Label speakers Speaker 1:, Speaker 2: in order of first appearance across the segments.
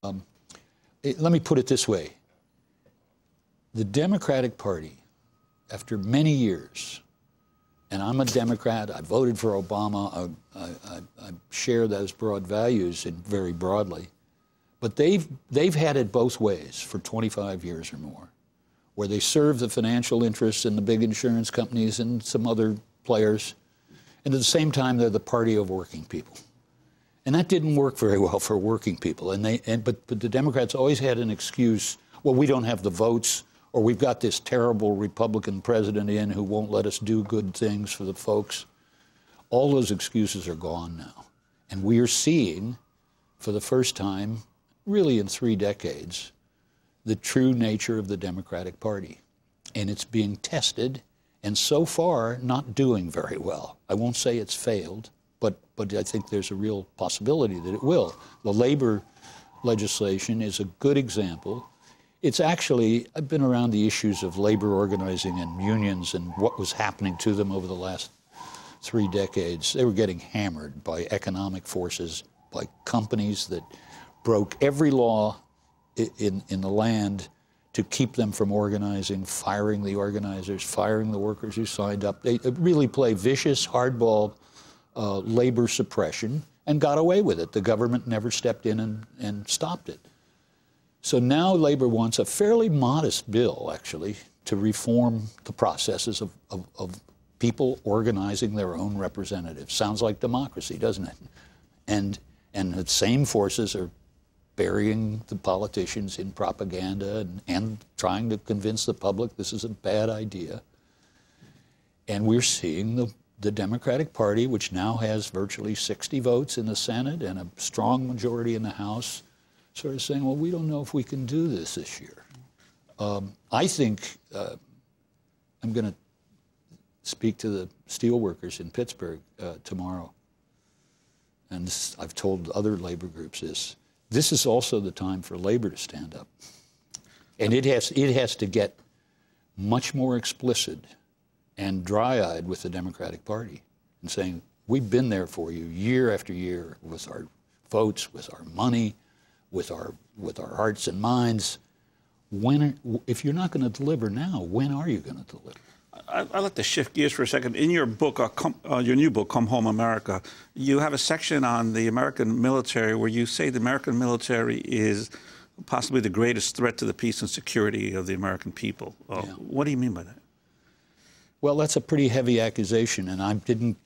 Speaker 1: Let me put it this way. The Democratic Party, after many years, and I'm a Democrat, I voted for Obama, I share those broad values very broadly, but they've had it both ways for 25 years or more, where they serve the financial interests in the big insurance companies and some other players, and at the same time they're the party of working people. And that didn't work very well for working people. But the Democrats always had an excuse, well, we don't have the votes, or we've got this terrible Republican president in who won't let us do good things for the folks. All those excuses are gone now. And we are seeing, for the first time, really in 3 decades, the true nature of the Democratic Party. And it's being tested, and so far, not doing very well. I won't say it's failed, but I think there's a real possibility that it will. The labor legislation is a good example. It's actually, I've been around the issues of labor organizing and unions and what was happening to them over the last 3 decades. They were getting hammered by economic forces, by companies that broke every law in the land to keep them from organizing, firing the organizers, firing the workers who signed up. They really play vicious, hardball labor suppression and got away with it. The government never stepped in and stopped it. So now labor wants a fairly modest bill, actually, to reform the processes of people organizing their own representatives. Sounds like democracy, doesn't it? And the same forces are burying the politicians in propaganda and trying to convince the public this is a bad idea. And we're seeing the Democratic Party, which now has virtually 60 votes in the Senate and a strong majority in the House, sort of saying, well, we don't know if we can do this year. I think I'm going to speak to the steelworkers in Pittsburgh tomorrow. And I've told other labor groups this. This is also the time for labor to stand up. And it has to get much more explicit and dry-eyed with the Democratic Party and saying, we've been there for you year after year with our votes, with our money, with our hearts and minds. If you're not going to deliver now, when are you going to deliver?
Speaker 2: I'd like to shift gears for a second. In your book, your new book, Come Home, America, you have a section on the American military where you say the American military is possibly the greatest threat to the peace and security of the American people.
Speaker 1: Yeah.
Speaker 2: What do you mean by that?
Speaker 1: Well, that's a pretty heavy accusation, and I didn't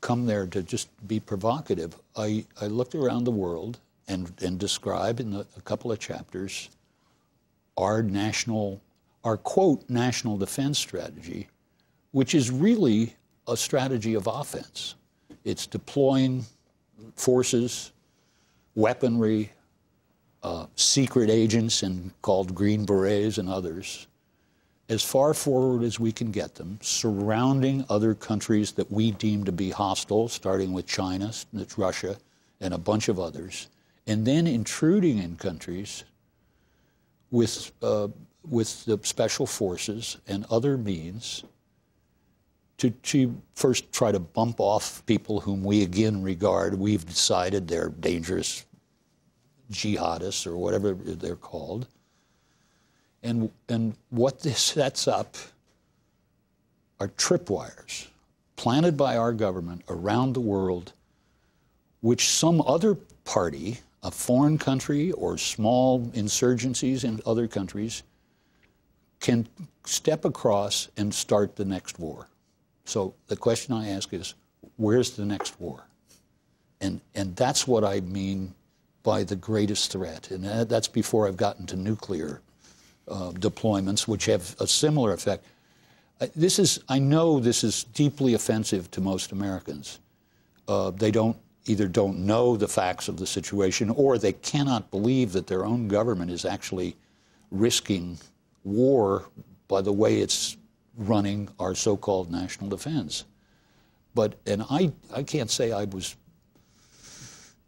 Speaker 1: come there to just be provocative. I looked around the world and describe in a couple of chapters our quote, national defense strategy, which is really a strategy of offense. It's deploying forces, weaponry, secret agents called Green Berets and others, as far forward as we can get them, surrounding other countries that we deem to be hostile, starting with China, Russia, and a bunch of others, and then intruding in countries with the special forces and other means to first try to bump off people whom we again regard, we've decided they're dangerous jihadists or whatever they're called. And what this sets up are tripwires planted by our government around the world, which some other party, a foreign country or small insurgencies in other countries, can step across and start the next war. So the question I ask is, where's the next war? And that's what I mean by the greatest threat. And that's before I've gotten to nuclear deployments, which have a similar effect. I know this is deeply offensive to most Americans. They either don't know the facts of the situation, or they cannot believe that their own government is actually risking war by the way it's running our so-called national defense. And I can't say I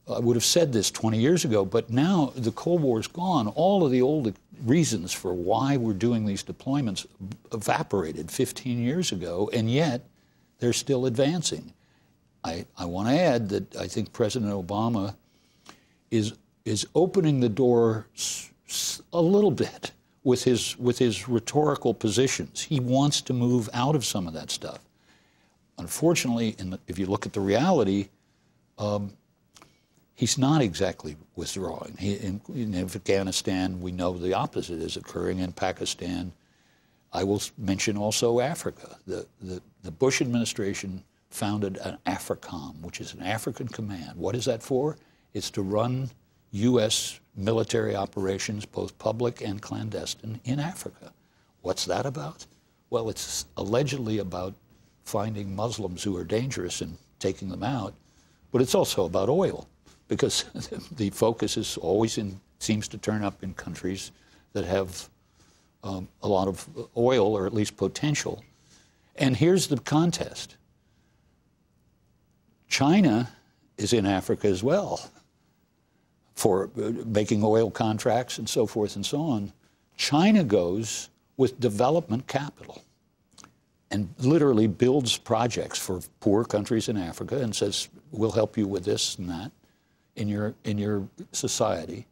Speaker 1: would have said this 20 years ago, but now the Cold War's gone. All of the old reasons for why we're doing these deployments evaporated 15 years ago, and yet they're still advancing. I want to add that I think President Obama is is opening the door a little bit with his rhetorical positions. He wants to move out of some of that stuff. Unfortunately, if you look at the reality, he's not exactly withdrawing. In Afghanistan, we know the opposite is occurring. In Pakistan, I will mention also Africa. The Bush administration founded an AFRICOM, which is an African command. What is that for? It's to run U.S. military operations, both public and clandestine, in Africa. What's that about? Well, it's allegedly about finding Muslims who are dangerous and taking them out, but it's also about oil, because the focus is always seems to turn up in countries that have a lot of oil, or at least potential. And here's the contest. China is in Africa as well for making oil contracts and so forth and so on. China goes with development capital and literally builds projects for poor countries in Africa and says, we'll help you with this and that in your society.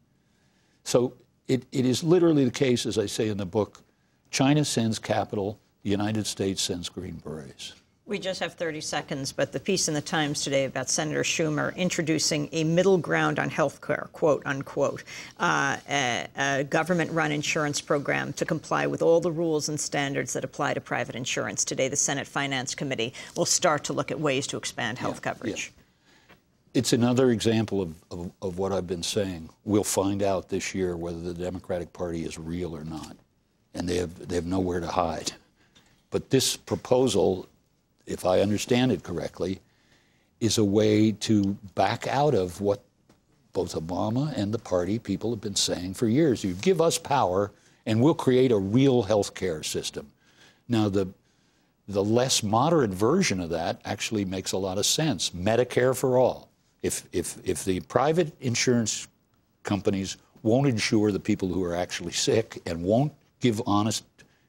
Speaker 1: So it is literally the case, as I say in the book, China sends capital, the United States sends Green Berets.
Speaker 3: We just have 30 seconds, but the piece in the Times today about Senator Schumer introducing a middle ground on health care, quote unquote, a government-run insurance program to comply with all the rules and standards that apply to private insurance. Today, the Senate Finance Committee will start to look at ways to expand health coverage.
Speaker 1: Yeah. It's another example of what I've been saying. We'll find out this year whether the Democratic Party is real or not, and they have nowhere to hide. But this proposal, if I understand it correctly, is a way to back out of what both Obama and the party people have been saying for years. You give us power, and we'll create a real health care system. Now, the less moderate version of that actually makes a lot of sense. Medicare for all. If the private insurance companies won't insure the people who are actually sick and won't give honest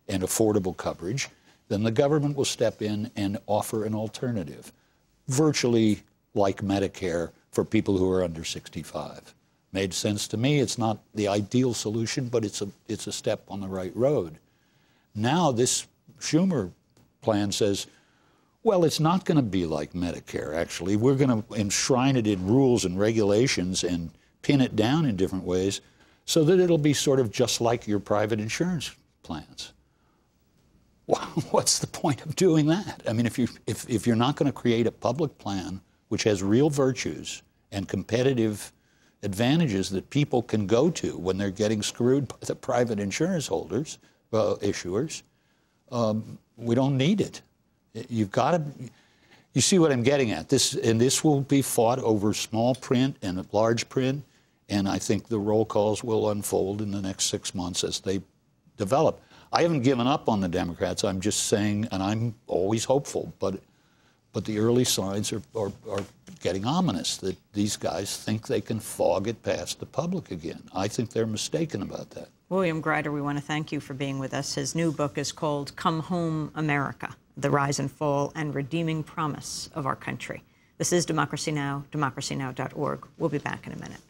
Speaker 1: and affordable coverage, then the government will step in and offer an alternative, virtually like Medicare for people who are under 65. Made sense to me. It's not the ideal solution, but it's a step on the right road. Now this Schumer plan says, well, it's not going to be like Medicare, actually. We're going to enshrine it in rules and regulations and pin it down in different ways so that it'll be sort of just like your private insurance plans. What's the point of doing that? I mean, if you're not going to create a public plan which has real virtues and competitive advantages that people can go to when they're getting screwed by the private insurance holders, issuers, we don't need it. You've got to. You see what I'm getting at? This will be fought over small print and large print, and I think the roll calls will unfold in the next 6 months as they develop. I haven't given up on the Democrats. I'm just saying, and I'm always hopeful, but the early signs are getting ominous that these guys think they can fog it past the public again. I think they're mistaken about that.
Speaker 3: William Greider, we want to thank you for being with us. His new book is called Come Home, America: The Rise and Fall and Redeeming Promise of Our Country. This is Democracy Now!, democracynow.org. We'll be back in a minute.